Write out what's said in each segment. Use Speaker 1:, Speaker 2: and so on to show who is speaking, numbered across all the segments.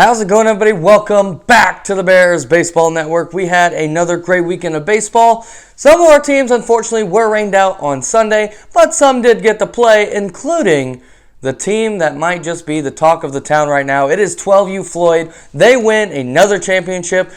Speaker 1: How's it going, everybody? Welcome back to the Bears Baseball Network. We had another great weekend of baseball. Some of our teams, unfortunately, were rained out on Sunday, but some did get to play, including the team that might just be the talk of the town right now. It is 12U Floyd. They win another championship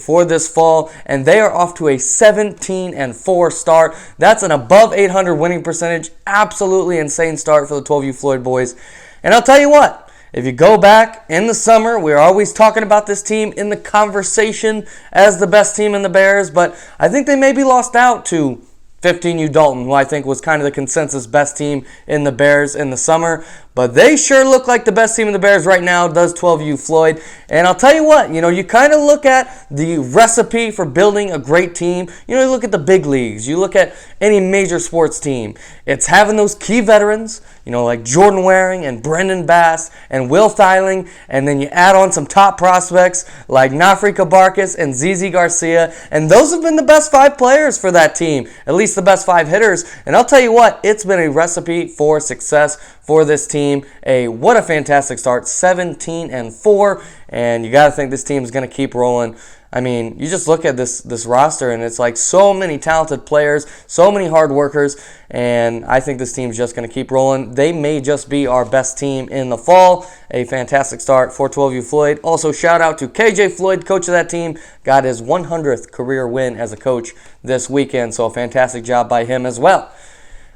Speaker 1: for this fall, and they are off to a 17-4 start. That's an above 800 winning percentage. Absolutely insane start for the 12U Floyd boys. And I'll tell you what, if you go back in the summer, we were always talking about this team in the conversation as the best team in the Bears, but I think they maybe lost out to 15U Dalton, who I think was kind of the consensus best team in the Bears in the summer. But they sure look like the best team in the Bears right now, does 12U Floyd. And I'll tell you what, you kind of look at the recipe for building a great team. You look at the big leagues. You look at any major sports team. It's having those key veterans, like Jordan Waring and Brendan Bass and Will Thiling. And then you add on some top prospects like Nafri Kabarkis and ZZ Garcia. And those have been the best 5 players for that team, at least the best 5 hitters. And I'll tell you what, it's been a recipe for success for this team. What a fantastic start, 17-4, and you got to think this team is going to keep rolling. I mean, you just look at this roster, and it's like so many talented players, so many hard workers, and I think this team's just going to keep rolling. They may just be our best team in the fall. A fantastic start for 12U Floyd. Also, shout out to KJ Floyd, coach of that team. Got his 100th career win as a coach this weekend, so a fantastic job by him as well.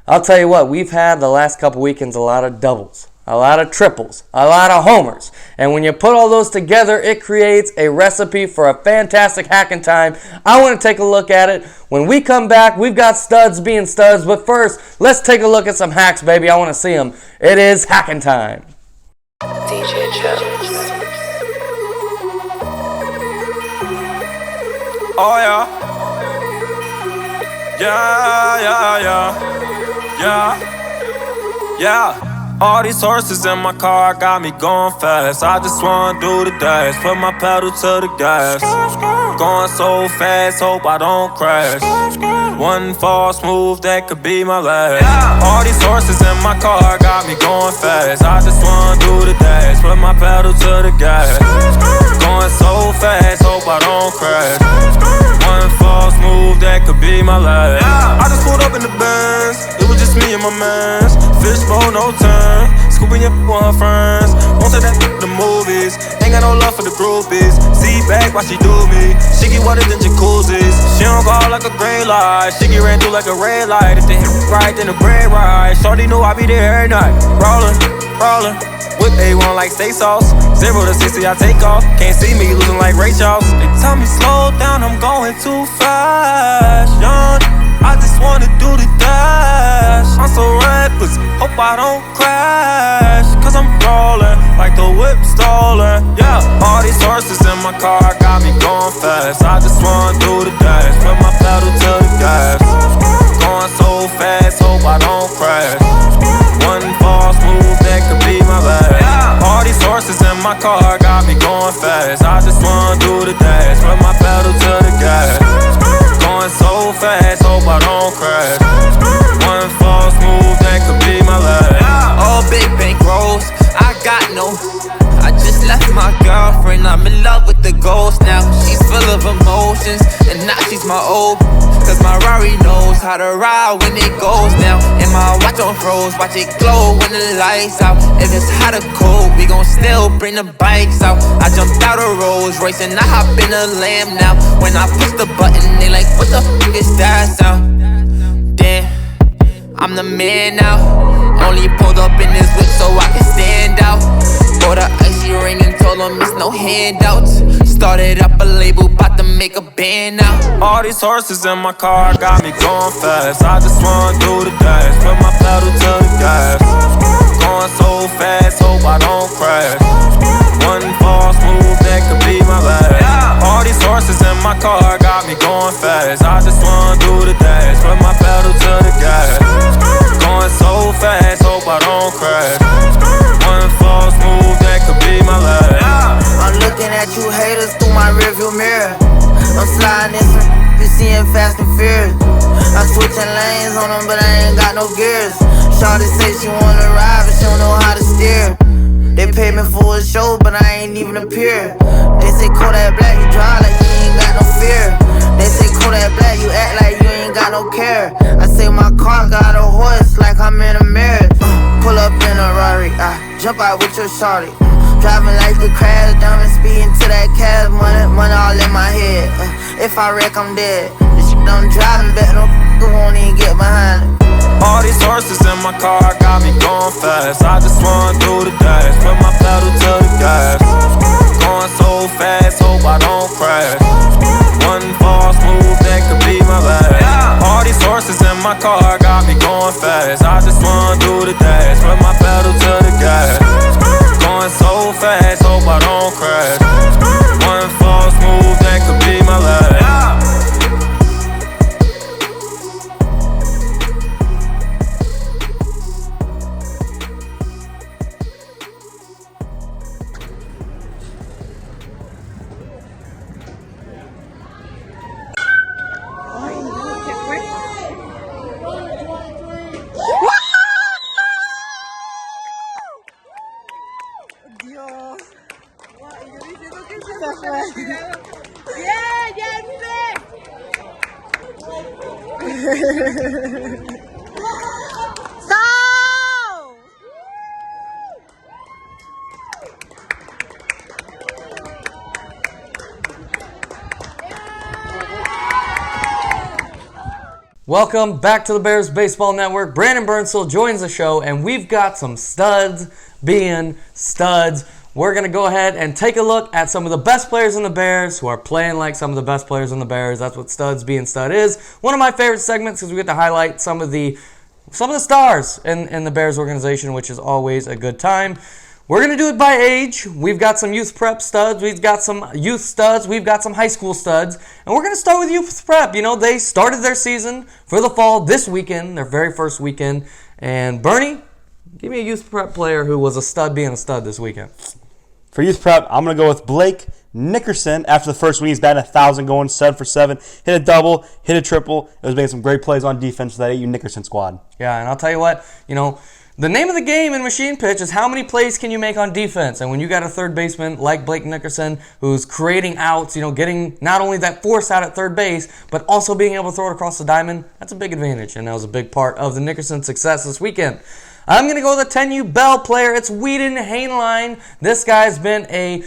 Speaker 1: I'll tell you what, we've had the last couple weekends a lot of doubles, a lot of triples, a lot of homers. And when you put all those together, it creates a recipe for a fantastic hacking time. I want to take a look at it. When we come back, we've got studs being studs. But first, let's take a look at some hacks, baby. I want to see them. It is hacking time.
Speaker 2: DJ Jones.
Speaker 3: Oh, yeah. Yeah. All these horses in my car got me going fast. I just wanna do the dash, put my pedal to the gas. Going so fast, hope I don't crash. One false move, that could be my last. All these horses in my car got me going fast. I just wanna do the dash, put my pedal to the gas. Going so fast, hope I don't crash. One false move, that could be my last. I just pulled up in the Benz, it was just me and my mans. Fishbowl, no turn, scooping up with her friends. Won't take that the movies, ain't got no love for the groupies. See back while she do me, she get wetter than jacuzzis. She don't go out like a green light, she get ran through like a red light. If the hit right, then the bread right. Shorty know I be there every night, rollin'. Whip A1 like steak sauce, 0 to 60 I take off. Can't see me losing like Ray Charles. They tell me slow down, I'm going too fast, young. I just wanna do the dash. I'm so reckless, hope I don't crash. Cause I'm rollin' like the whip stolen. Yeah, all these horses in my car got me going fast. I just wanna do the dash, put my pedal to the gas. Going so fast, hope I don't crash. One false move, that could be my last. All these horses in my car got me going fast. I just wanna do the dash, put my pedal to the gas. Going so fast, hope I don't crash. One false move, that could be my last.
Speaker 4: All big bank rolls, I got no. I just left my girlfriend, I'm in love with the ghost now. She's full of emotions, and now she's my old. Cause my Rari knows how to ride when it goes down. And my watch on froze, watch it glow when the lights out. If it's hot or cold, we gon' still bring the bikes out. I jumped out of Rolls Royce and I hop in a Lamb now. When I push the button, they like, what the f*** is that sound? Damn, I'm the man now. Only pulled up in this whip so I can stand out. Bought a icy ring and told them it's no handouts. Started up a label, bout to make a band now.
Speaker 3: All these horses in my car got me going fast. I just wanna do the dash, put my pedal to the gas. Going so fast, hope I don't crash. One false move, that could be my last. All these horses in my car got me going fast. I just wanna do the dash, put my pedal to the gas. Going so fast, hope I don't crash. One false move, that could be my last.
Speaker 5: I'm looking at you haters through my rearview mirror. I'm sliding in some, you seeing Fast and Furious. I'm switching lanes on them, but I ain't got no gears. Shawty say she wanna ride, but she don't know how to steer. They paid me for a show, but I ain't even from the pier. They say Kodak Black, you dry like you ain't got no fear. They say Kodak Black, you act like you ain't got no care. I say my car got a horse like I'm in a mirror. Pull up in a Rari, jump out with your shawty. Driving like the crash, diamond speeding to that cash. Money all in my head. If I wreck, I'm dead. The shit I'm driving, bet no won't even get behind it.
Speaker 3: All these horses in my car got me going fast. I just wanna do the dash, put my pedal to the gas. Going so fast, hope I don't crash. One false move, that could be my last. All these horses in my car got me going fast. I just wanna do the dash, put my pedal to the gas. Going so fast, hope I don't crash. One false move, that could be my last.
Speaker 1: Welcome back to the Bears Baseball Network. Brandon Burnsell joins the show, and we've got some studs being studs. We're going to go ahead and take a look at some of the best players in the Bears who are playing like some of the best players in the Bears. That's what studs being stud is. One of my favorite segments because we get to highlight some of the stars in the Bears organization, which is always a good time. We're going to do it by age. We've got some youth prep studs. We've got some youth studs. We've got some high school studs. And we're going to start with youth prep. You know, they started their season for the fall this weekend, their very first weekend. And Bernie, give me a youth prep player who was a stud being a stud this weekend.
Speaker 6: For youth prep, I'm going to go with Blake Nickerson. After the first week, he's batting 1,000, going 7 for 7. Hit a double, hit a triple. It was making some great plays on defense for that 8U Nickerson squad.
Speaker 1: Yeah, and I'll tell you what, you know, the name of the game in machine pitch is how many plays can you make on defense. And when you got a third baseman like Blake Nickerson who's creating outs, you know, getting not only that force out at third base, but also being able to throw it across the diamond, that's a big advantage. And that was a big part of the Nickerson success this weekend. I'm going to go with a 10U Bell player. It's Whedon Hainline. This guy's been a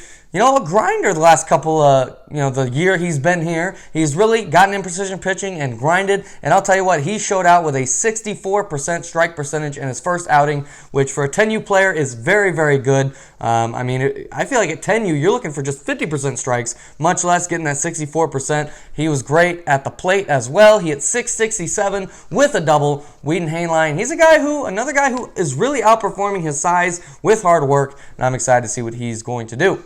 Speaker 1: grinder the last couple the year he's been here. He's really gotten in precision pitching and grinded. And I'll tell you what, he showed out with a 64% strike percentage in his first outing, which for a 10U player is very, very good. I feel like at 10U, you're looking for just 50% strikes, much less getting that 64%. He was great at the plate as well. He hit 667 with a double. Whedon Hainline, he's another guy who is really outperforming his size with hard work, and I'm excited to see what he's going to do.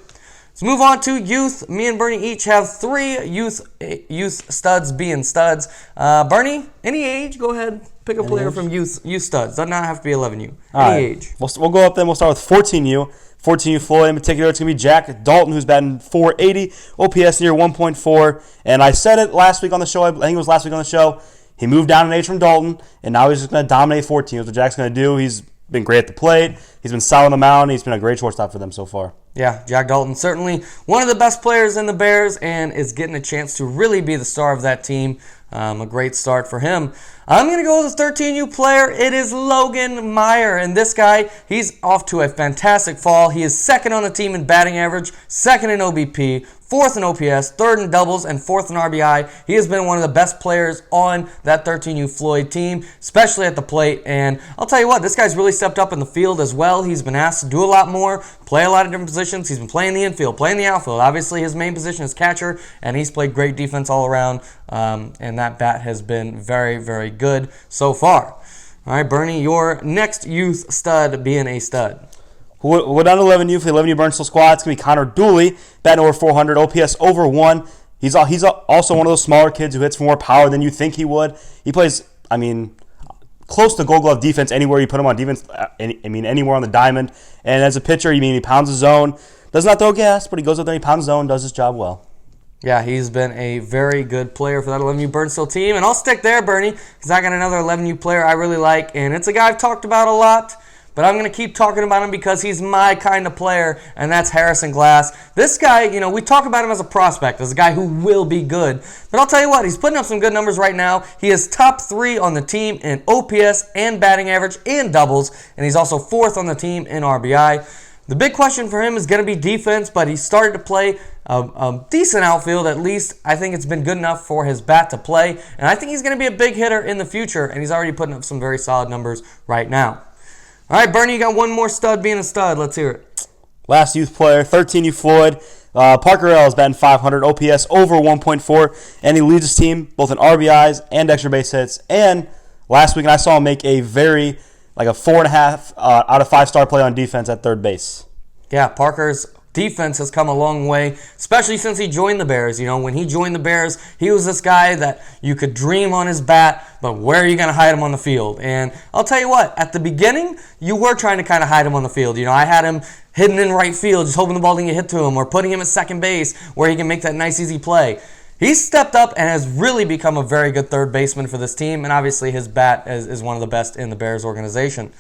Speaker 1: Let's move on to youth. Me and Bernie each have 3 youth studs being studs. Bernie, any age, go ahead, pick a player from youth studs. Does not have to be 11U. Any age.
Speaker 6: We'll go up then. We'll start with 14U. 14U Floyd in particular. It's going to be Jack Dalton, who's batting 480, OPS near 1.4. And I said it last week on the show. I think it was last week on the show. He moved down in age from Dalton, and now he's just going to dominate 14. That's what Jack's going to do. He's been great at the plate. He's been solid on the mound. He's been a great shortstop for them so far.
Speaker 1: Yeah, Jack Dalton, certainly one of the best players in the Bears and is getting a chance to really be the star of that team. A great start for him. I'm going to go with a 13U player. It is Logan Meyer. And this guy, he's off to a fantastic fall. He is second on the team in batting average, second in OBP, fourth in OPS, third in doubles, and fourth in RBI. He has been one of the best players on that 13U Floyd team, especially at the plate. And I'll tell you what, this guy's really stepped up in the field as well. He's been asked to do a lot more, play a lot of different positions. He's been playing the infield, playing the outfield. Obviously, his main position is catcher, and he's played great defense all around. And that bat has been very, very good so far. All right, Bernie, your next youth stud being a stud.
Speaker 6: We're down to 11U for the 11U Burnsville squad. It's going to be Connor Dooley, batting over 400, OPS over 1. He's also one of those smaller kids who hits for more power than you think he would. He plays, close to Gold Glove defense anywhere you put him on defense. Anywhere on the diamond. And as a pitcher, he pounds his zone. Does not throw gas, but he goes out there, he pounds his zone, does his job well.
Speaker 1: Yeah, he's been a very good player for that 11U Burnsville team. And I'll stick there, Bernie, because I got another 11U player I really like. And it's a guy I've talked about a lot, but I'm going to keep talking about him because he's my kind of player, and that's Harrison Glass. This guy, we talk about him as a prospect, as a guy who will be good. But I'll tell you what, he's putting up some good numbers right now. He is top 3 on the team in OPS and batting average and doubles, and he's also 4th on the team in RBI. The big question for him is going to be defense, but he started to play a decent outfield at least. I think it's been good enough for his bat to play, and I think he's going to be a big hitter in the future, and he's already putting up some very solid numbers right now. All right, Bernie, you got one more stud being a stud. Let's hear it.
Speaker 6: Last youth player, 13U Floyd. Parker L is batting 500, OPS over 1.4, and he leads his team both in RBIs and extra base hits. And last week, I saw him make a 4.5 out of 5-star play on defense at third base.
Speaker 1: Yeah, Parker's defense has come a long way, especially since he joined the Bears. When he joined the Bears, he was this guy that you could dream on his bat, but where are you going to hide him on the field? And I'll tell you what, at the beginning, you were trying to kind of hide him on the field. I had him hidden in right field, just hoping the ball didn't get hit to him, or putting him at second base where he can make that nice, easy play. He's stepped up and has really become a very good third baseman for this team, and obviously his bat is one of the best in the Bears organization.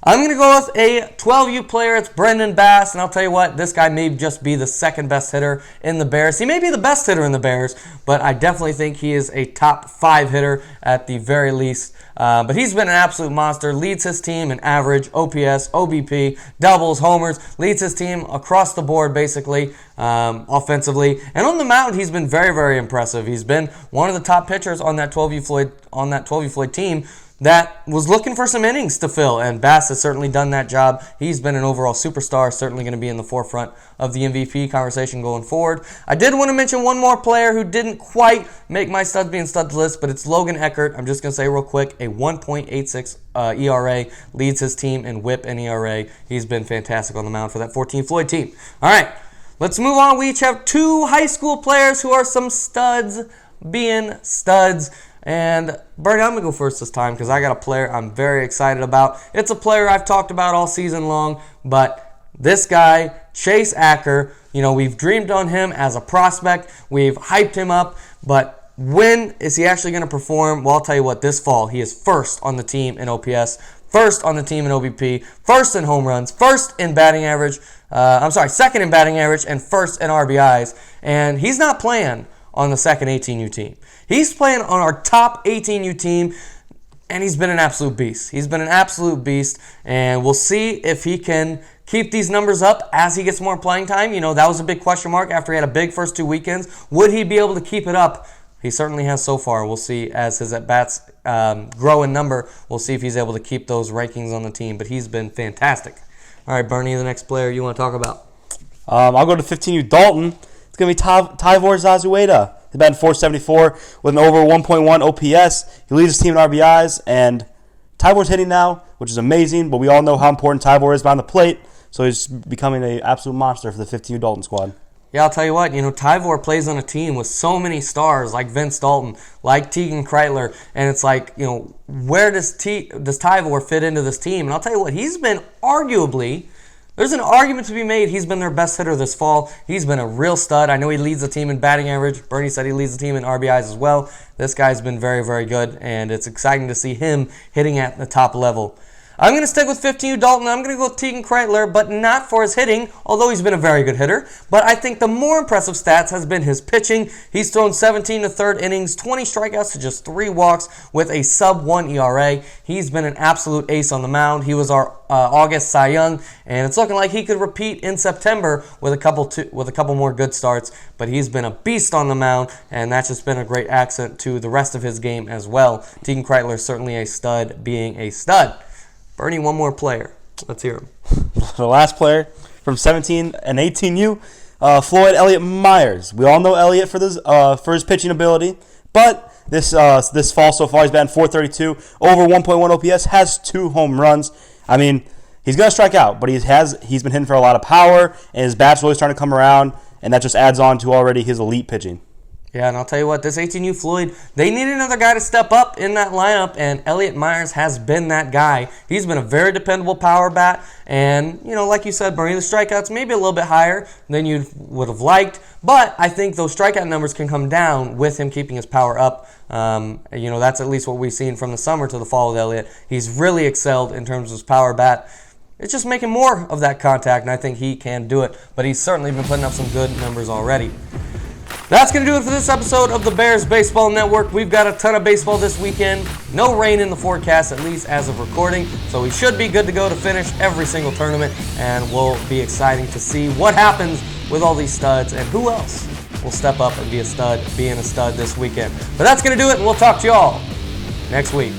Speaker 1: I'm going to go with a 12U player. It's Brendan Bass, and I'll tell you what, this guy may just be the second best hitter in the Bears. He may be the best hitter in the Bears, but I definitely think he is a top 5 hitter at the very least. But he's been an absolute monster, leads his team in average, OPS, OBP, doubles, homers, leads his team across the board basically, offensively. And on the mound, he's been very, very impressive. He's been one of the top pitchers on that 12U Floyd team that was looking for some innings to fill, and Bass has certainly done that job. He's been an overall superstar, certainly going to be in the forefront of the MVP conversation going forward. I did want to mention one more player who didn't quite make my studs being studs list, but it's Logan Eckert. I'm just going to say real quick, a 1.86 ERA, leads his team in WHIP and ERA. He's been fantastic on the mound for that 14 Floyd team. All right, let's move on. We each have 2 high school players who are some studs being studs. And Bernie, I'm going to go first this time because I got a player I'm very excited about. It's a player I've talked about all season long, but this guy, Chase Acker, we've dreamed on him as a prospect. We've hyped him up, but when is he actually going to perform? Well, I'll tell you what, this fall, he is first on the team in OPS, first on the team in OBP, first in home runs, first in batting average, second in batting average, and first in RBIs. And he's not playing on the second 18U team. He's playing on our top 18U team, and he's been an absolute beast. He's been an absolute beast, and we'll see if he can keep these numbers up as he gets more playing time. That was a big question mark after he had a big first 2 weekends. Would he be able to keep it up? He certainly has so far. We'll see as his at-bats grow in number. We'll see if he's able to keep those rankings on the team, but he's been fantastic. All right, Bernie, the next player you want to talk about?
Speaker 6: I'll go to 15U Dalton. It's going to be Tyvor Zazueta. He's batting 474 with an over 1.1 OPS. He leads his team in RBIs, and Tyvor's hitting now, which is amazing, but we all know how important Tyvor is behind the plate, so he's becoming an absolute monster for the 15U Dalton squad.
Speaker 1: Yeah, I'll tell you what, Tyvor plays on a team with so many stars like Vince Dalton, like Tegan Kreitler, and it's like, where does Tyvor fit into this team? And I'll tell you what, he's been arguably, there's an argument to be made, he's been their best hitter this fall. He's been a real stud. I know he leads the team in batting average. Bernie said he leads the team in RBIs as well. This guy's been very, very good, and it's exciting to see him hitting at the top level. I'm going to stick with 15U Dalton. I'm going to go with Tegan Kreitler, but not for his hitting, although he's been a very good hitter. But I think the more impressive stats has been his pitching. He's thrown 17 to third innings, 20 strikeouts to just 3 walks with a sub-1 ERA. He's been an absolute ace on the mound. He was our August Cy Young, and it's looking like he could repeat in September with a couple more good starts. But he's been a beast on the mound, and that's just been a great accent to the rest of his game as well. Tegan Kreitler is certainly a stud being a stud. Bernie, one more player. Let's hear him.
Speaker 6: The last player from 17 and 18U, Floyd Elliott Myers. We all know Elliott for his pitching ability, but this fall so far he's batting 432, over 1.1 OPS, has 2 home runs. I mean, he's going to strike out, but he's been hitting for a lot of power, and his bat's really starting to come around, and that just adds on to already his elite pitching.
Speaker 1: Yeah, and I'll tell you what, this 18U Floyd, they need another guy to step up in that lineup, and Elliott Myers has been that guy. He's been a very dependable power bat, and, like you said, Bernie, the strikeouts maybe a little bit higher than you would have liked, but I think those strikeout numbers can come down with him keeping his power up. That's at least what we've seen from the summer to the fall with Elliott. He's really excelled in terms of his power bat. It's just making more of that contact, and I think he can do it. But he's certainly been putting up some good numbers already. That's going to do it for this episode of the Bears Baseball Network. We've got a ton of baseball this weekend. No rain in the forecast, at least as of recording. So we should be good to go to finish every single tournament. And we'll be exciting to see what happens with all these studs and who else will step up and be a stud, being a stud this weekend. But that's going to do it, and we'll talk to you all next week.